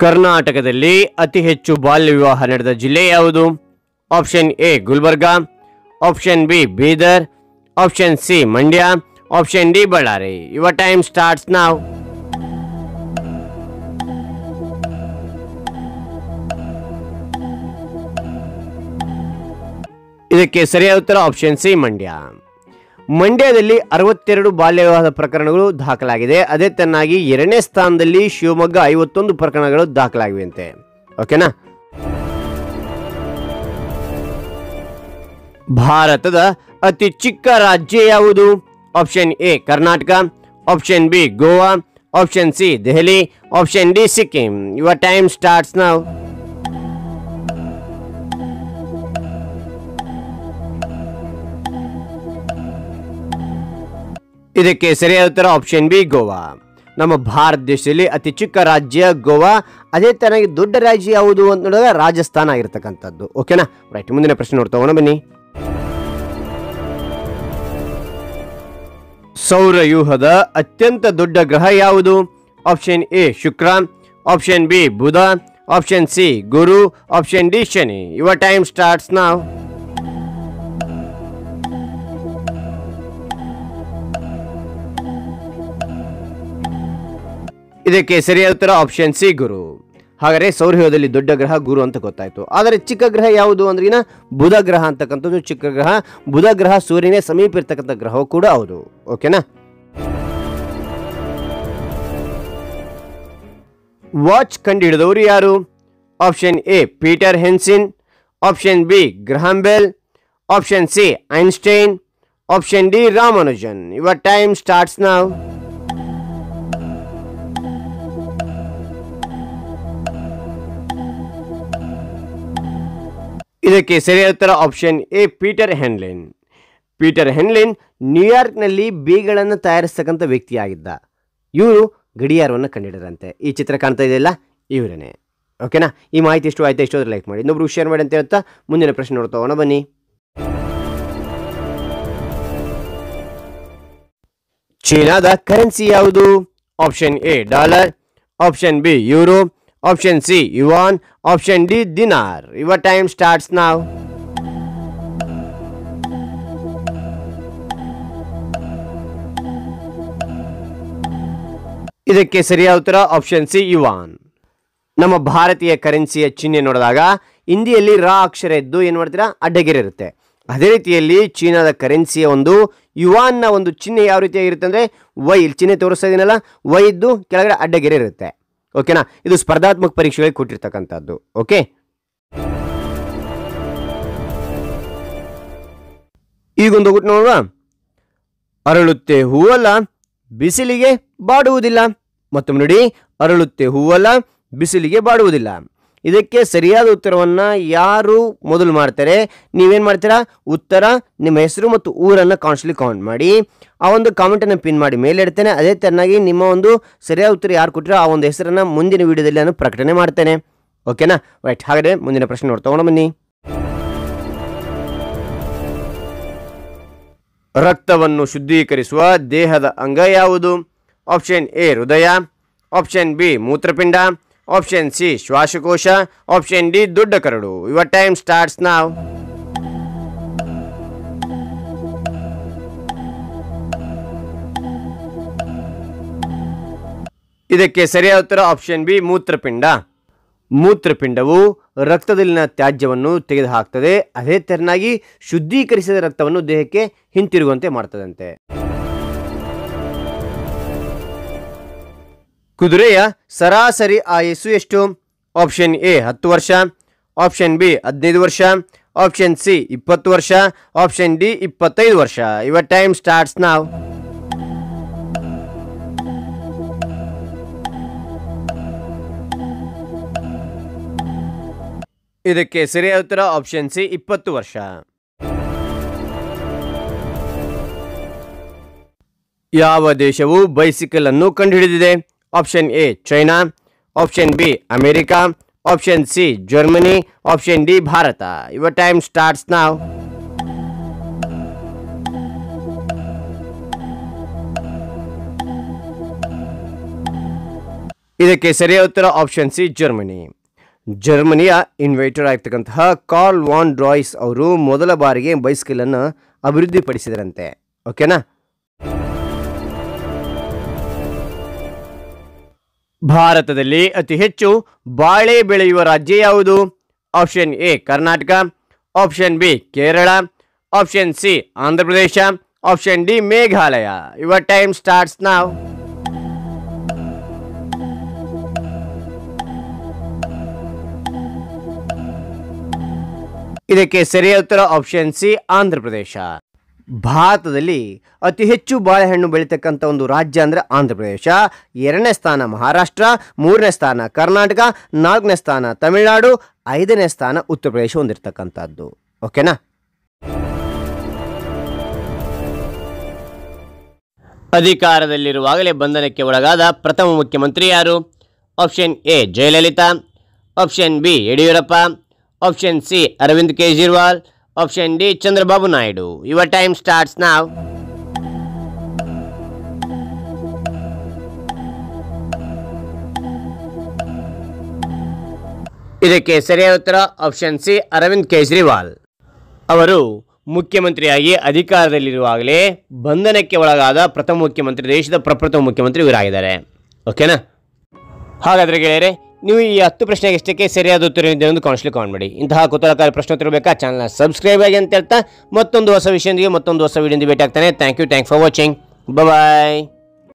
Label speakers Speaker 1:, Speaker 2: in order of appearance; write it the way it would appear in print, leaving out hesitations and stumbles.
Speaker 1: ಕರ್ನಾಟಕದಲ್ಲಿ ಅತಿ ಹೆಚ್ಚು ಬಾಲ್ಯ ವಿವಾಹ ನಡೆದ ಜಿಲ್ಲೆ ಯಾವುದು? Option A Gulbarga, option B Bidar, option C Mandya, option D Ballari. Your time starts now. ಇದಕ್ಕೆ ಸರಿಯಾದ ಉತ್ತರ ಆಪ್ಷನ್ ಸಿ ಮಂಡ್ಯ. ಮಂಡ್ಯದಲ್ಲಿ 62 ಬಾಲ್ಯ ವಿವಾಹದ ಪ್ರಕರಣಗಳು ದಾಖಲಾಗಿದೆ. ಅದೇ ತನ್ನಾಗಿ ಎರಡನೇ ಸ್ಥಾನದಲ್ಲಿ ಶಿವಮೊಗ್ಗ 51 ಪ್ರಕರಣಗಳು ದಾಖಲಾಗಿವೆಯಂತೆ. ಓಕೆನಾ? ಭಾರತದ ಅತಿ ಚಿಕ್ಕ ರಾಜ್ಯ ಯಾವುದು? Option A Karnataka, option B Goa, option C Delhi, option D Sikkim. Your time starts now. ಇದಕ್ಕೆ ಸರಿಯಾದ ಉತ್ತರ ಆಪ್ಷನ್ ಬಿ ಗೋವಾ. ನಮ್ಮ ಭಾರತ ದೇಶದಲ್ಲಿ ಅತಿ ಚಿಕ್ಕ ರಾಜ್ಯ ಗೋವಾ. ಅದೇ ತರನಾಗಿ ದೊಡ್ಡ ರಾಜ್ಯ ಯಾವುದು ಅಂತ ನೋಡಿದಾಗ ರಾಜಸ್ಥಾನ ಆಗಿರ್ತಕ್ಕಂಥದ್ದು. ಓಕೆನಾ? ರೈಟ್, ಮುಂದಿನ ಪ್ರಶ್ನೆ ನೋಡ್ತಾ ಬನ್ನಿ. ಸೌರವ್ಯೂಹದ ಅತ್ಯಂತ ದೊಡ್ಡ ಗ್ರಹ ಯಾವುದು? Option A Shukra, option B Budha, option C Guru, option D Shani. Your time starts now. ಇದಕ್ಕೆ ಸರಿಯಾದ ಉತ್ತರ ಆಪ್ಷನ್ ಸಿ ಗುರು. ಹಾಗಾದರೆ ಸೌರವ್ಯೂಹದಲ್ಲಿ ದೊಡ್ಡ ಗ್ರಹ ಗುರು ಅಂತ ಗೊತ್ತಾಯ್ತು. ಆದರೆ ಚಿಕ್ಕ ಗ್ರಹ ಯಾವುದು ಅಂದ್ರೆ ಬುಧ ಗ್ರಹ ಅಂತಕ್ಕಂಥದ್ದು ಚಿಕ್ಕ ಗ್ರಹ. ಬುಧ ಗ್ರಹ ಸೂರ್ಯನೇ ಸಮೀಪ ಇರ್ತಕ್ಕಂಥ ಗ್ರಹ ಕೂಡ ಹೌದು. ಓಕೆನಾ? ವಾಚ್ ಕಂಡುಹಿಡಿದವರು ಯಾರು? Option A Peter Henlein, option B Graham Bell, option C Einstein, option D Ramanujan. Your time starts now. ಇದಕ್ಕೆ ಸರಿಯಾದ ಉತ್ತರ option A Peter Henlein. Peter Henlein ನ್ಯೂಯಾರ್ಕ್ನಲ್ಲಿ ಬೀಗಳನ್ನು ತಯಾರಿಸ್ತಕ್ಕಂಥ ವ್ಯಕ್ತಿಯಾಗಿದ್ದ. ಇವರು ಗಡಿಯಾರವನ್ನು ಕಂಡುಹಿಡಿದ್ರಂತೆ. ಈ ಚಿತ್ರ ಕಾಣ್ತಾ ಇದೆಯಲ್ಲ, ಇವರೇನೆ. ಓಕೆನಾ? ಈ ಮಾಹಿತಿ ಎಷ್ಟು ಆಯ್ತಾ? ಇಷ್ಟೋದ್ರೆ ಲೈಕ್ ಮಾಡಿ, ಇನ್ನೊಬ್ರು ಶೇರ್ ಮಾಡಿ ಅಂತ ಹೇಳ್ತಾ ಮುಂದಿನ ಪ್ರಶ್ನೆ ನೋಡ್ತಾ ಹೋಗೋಣ ಬನ್ನಿ. ಚೀನಾದ ಕರೆನ್ಸಿ ಯಾವುದು? Option A dollar, option B euro, option C yuan, option D ದಿನಾರ್. Your time starts now. ಇದಕ್ಕೆ ಸರಿಯಾದ ಉತ್ತರ ಆಪ್ಷನ್ ಸಿ ಯುವಾನ್. ನಮ್ಮ ಭಾರತೀಯ ಕರೆನ್ಸಿಯ ಚಿಹ್ನೆ ನೋಡಿದಾಗ ಹಿಂದಿಯಲ್ಲಿ ರಾ ಅಕ್ಷರ ಇದ್ದು ಏನು ಮಾಡ್ತೀರಾ ಅಡ್ಡಗೆರೆ ಇರುತ್ತೆ. ಅದೇ ರೀತಿಯಲ್ಲಿ ಚೀನಾದ ಕರೆನ್ಸಿಯ ಒಂದು ಯುವಾನ್ನ ಒಂದು ಚಿಹ್ನೆ ಯಾವ ರೀತಿಯಾಗಿರುತ್ತೆ ಅಂದರೆ ವೈ, ಇಲ್ಲಿ ಚಿಹ್ನೆ ತೋರಿಸ್ತಾ ಇದೀನಲ್ಲ, ವೈ ಇದ್ದು ಕೆಳಗಡೆ ಅಡ್ಡಗೆರೆ ಇರುತ್ತೆ. ಓಕೆನಾ? ಇದು ಸ್ಪರ್ಧಾತ್ಮಕ ಪರೀಕ್ಷೆಗಳಿಗೆ ಕೊಟ್ಟಿರ್ತಕ್ಕಂಥದ್ದು. ಓಕೆ, ಈಗೊಂದು ಗುಟ್ಟು ನೋಡುವ. ಅರಳುತ್ತೆ ಹೂವಲ್ಲ, ಬಿಸಿಲಿಗೆ ಬಾಡುವುದಿಲ್ಲ. ಮತ್ತೊಮ್ಮೆ ನೋಡಿ, ಅರಳುತ್ತೆ ಹೂವಲ್ಲ, ಬಿಸಿಲಿಗೆ ಬಾಡುವುದಿಲ್ಲ. ಇದಕ್ಕೆ ಸರಿಯಾದ ಉತ್ತರವನ್ನು ಯಾರು ಮೊದಲು ಮಾಡ್ತಾರೆ, ನೀವೇನು ಮಾಡ್ತೀರಾ, ಉತ್ತರ ನಿಮ್ಮ ಹೆಸರು ಮತ್ತು ಊರನ್ನು ಕಾನ್ಸ್ಟ್ಲಿ ಕಾಮೆಂಟ್ ಮಾಡಿ. ಆ ಒಂದು ಕಾಮೆಂಟನ್ನು ಪಿನ್ ಮಾಡಿ ಮೇಲೆ ಇಡ್ತೇನೆ. ಅದೇ ತರನಾಗಿ ನಿಮ್ಮ ಒಂದು ಸರಿಯಾದ ಉತ್ತರ ಯಾರು ಕೊಟ್ಟರೋ ಆ ಒಂದು ಹೆಸರನ್ನು ಮುಂದಿನ ವಿಡಿಯೋದಲ್ಲಿ ನಾನು ಪ್ರಕಟಣೆ ಮಾಡ್ತೇನೆ. ಓಕೆನಾ? ರೈಟ್, ಹಾಗಾದರೆ ಮುಂದಿನ ಪ್ರಶ್ನೆ ನೋಡ್ತಾ ಹೋಗೋಣ ಬನ್ನಿ. ರಕ್ತವನ್ನು ಶುದ್ಧೀಕರಿಸುವ ದೇಹದ ಅಂಗ ಯಾವುದು? ಆಪ್ಷನ್ ಎ ಹೃದಯ, ಆಪ್ಷನ್ ಬಿ ಮೂತ್ರಪಿಂಡ, ಆಪ್ಷನ್ ಸಿ ಶ್ವಾಸಕೋಶ, ಆಪ್ಷನ್ ಡಿ ದೊಡ್ಡ ಕರಡು. Your time starts now. ಇದಕ್ಕೆ ಸರಿಯಾದ ಉತ್ತರ ಆಪ್ಷನ್ ಬಿ ಮೂತ್ರಪಿಂಡ. ಮೂತ್ರಪಿಂಡವು ರಕ್ತದಲ್ಲಿನ ತ್ಯಾಜ್ಯವನ್ನು ತೆಗೆದುಹಾಕ್ತದೆ. ಅದೇ ತೆರನಾಗಿ ಶುದ್ಧೀಕರಿಸಿದ ರಕ್ತವನ್ನು ದೇಹಕ್ಕೆ ಹಿಂತಿರುಗುವಂತೆ ಮಾಡ್ತದಂತೆ. ಕುದುರೆಯ ಸರಾಸರಿ ಆಯಸ್ಸು ಎಷ್ಟು? ಆಪ್ಷನ್ ಎ 10 ವರ್ಷ, ಆಪ್ಷನ್ ಬಿ 15 ವರ್ಷ, ಆಪ್ಷನ್ ಸಿ 20 ವರ್ಷ, ಆಪ್ಷನ್ ಡಿ 25 ವರ್ಷ. Your time starts now. ಇದಕ್ಕೆ ಸರಿಯಾದ ಉತ್ತರ ಆಪ್ಷನ್ ಸಿ 20 ವರ್ಷ. ಯಾವ ದೇಶವು ಬೈಸಿಕಲ್ ಅನ್ನು ಕಂಡುಹಿಡಿದಿದೆ? Option A China, option B America, option C Germany, option D Bharat. Your time starts now. ಇದಕ್ಕೆ ಸರಿಯಾದ ಉತ್ತರ ಆಪ್ಷನ್ ಸಿ ಜರ್ಮನಿ. ಜರ್ಮನಿಯ ಇನ್ವೆಂಟರ್ ಆಗಿರ್ತಕ್ಕಂತಹ ಕಾರ್ಲ್ ವಾನ್ ಡ್ರಾಯ್ಸ್ ಅವರು ಮೊದಲ ಬಾರಿಗೆ ಬೈಸಿಕಲ್ ಅನ್ನು ಅಭಿವೃದ್ಧಿಪಡಿಸಿದರಂತೆ. ಓಕೆನಾ. ಭಾರತದಲ್ಲಿ ಅತಿ ಹೆಚ್ಚು ಬಾಳೆ ಬೆಳೆಯುವ ರಾಜ್ಯ ಯಾವುದು? Option A Karnataka, option B Kerala, option C Andhra Pradesh, option D Meghalaya. Your time starts now. ಇದಕ್ಕೆ ಸರಿಯಾದ ಉತ್ತರ ಆಪ್ಷನ್ ಸಿ ಆಂಧ್ರ ಪ್ರದೇಶ. ಭಾರತದಲ್ಲಿ ಅತಿ ಹೆಚ್ಚು ಬಾಳೆಹಣ್ಣು ಬೆಳೀತಕ್ಕಂಥ ಒಂದು ರಾಜ್ಯ ಅಂದರೆ ಆಂಧ್ರ ಪ್ರದೇಶ. 2ನೇ ಸ್ಥಾನ ಮಹಾರಾಷ್ಟ್ರ, 3ನೇ ಸ್ಥಾನ ಕರ್ನಾಟಕ, 4ನೇ ಸ್ಥಾನ ತಮಿಳುನಾಡು, 5ನೇ ಸ್ಥಾನ ಉತ್ತರ ಪ್ರದೇಶ ಹೊಂದಿರತಕ್ಕಂಥದ್ದು. ಓಕೆನಾ. ಅಧಿಕಾರದಲ್ಲಿರುವಾಗಲೇ ಬಂಧನಕ್ಕೆ ಒಳಗಾದ ಪ್ರಥಮ ಮುಖ್ಯಮಂತ್ರಿ ಯಾರು? Option A Jayalalithaa, option B Yediyurappa, option C Arvind Kejriwal, option D Chandrababu Naidu. Your time starts now. ಇದಕ್ಕೆ ಸರಿಯಾದ ಉತ್ತರ ಆಪ್ಷನ್ ಸಿ ಅರವಿಂದ್ ಕೇಜ್ರಿವಾಲ್. ಅವರು ಮುಖ್ಯಮಂತ್ರಿಯಾಗಿ ಅಧಿಕಾರದಲ್ಲಿರುವಾಗಲೇ ಬಂಧನಕ್ಕೆ ಒಳಗಾದ ಪ್ರಥಮ ಮುಖ್ಯಮಂತ್ರಿ, ದೇಶದ ಪ್ರಪ್ರಥಮ ಮುಖ್ಯಮಂತ್ರಿ ಇವರಾಗಿದ್ದಾರೆ. ಓಕೆನಾ. ಹಾಗಾದರೆ ಗೆಳೆಯರೆ, ನೀವು ಈ 10 ಪ್ರಶ್ನೆಗೆ ಎಷ್ಟಕ್ಕೆ ಸರಿಯಾದ ಉತ್ತರ ಎಂದು ಕಾಣಿಸ್ಲಿಕ್ಕೆ ಮಾಡಿ. ಇಂತಹ ಕುತೂಹಲಕಾರಿ ಪ್ರಶ್ನೋತ್ತರ ಬೇಕಾ ಚಾನಲ್ನ ಸಬ್ಸ್ಕ್ರೈಬ್ ಆಗಿ ಅಂತ ಹೇಳ್ತಾ ಮತ್ತೊಂದು ಹೊಸ ವಿಷಯದೊಂದಿಗೆ ಮತ್ತೊಂದು ಹೊಸ ವಿಡಿಯೋದಿಂದ ಭೇಟಿ ಆಗ್ತಾನೆ. Thank you for watching. Bye.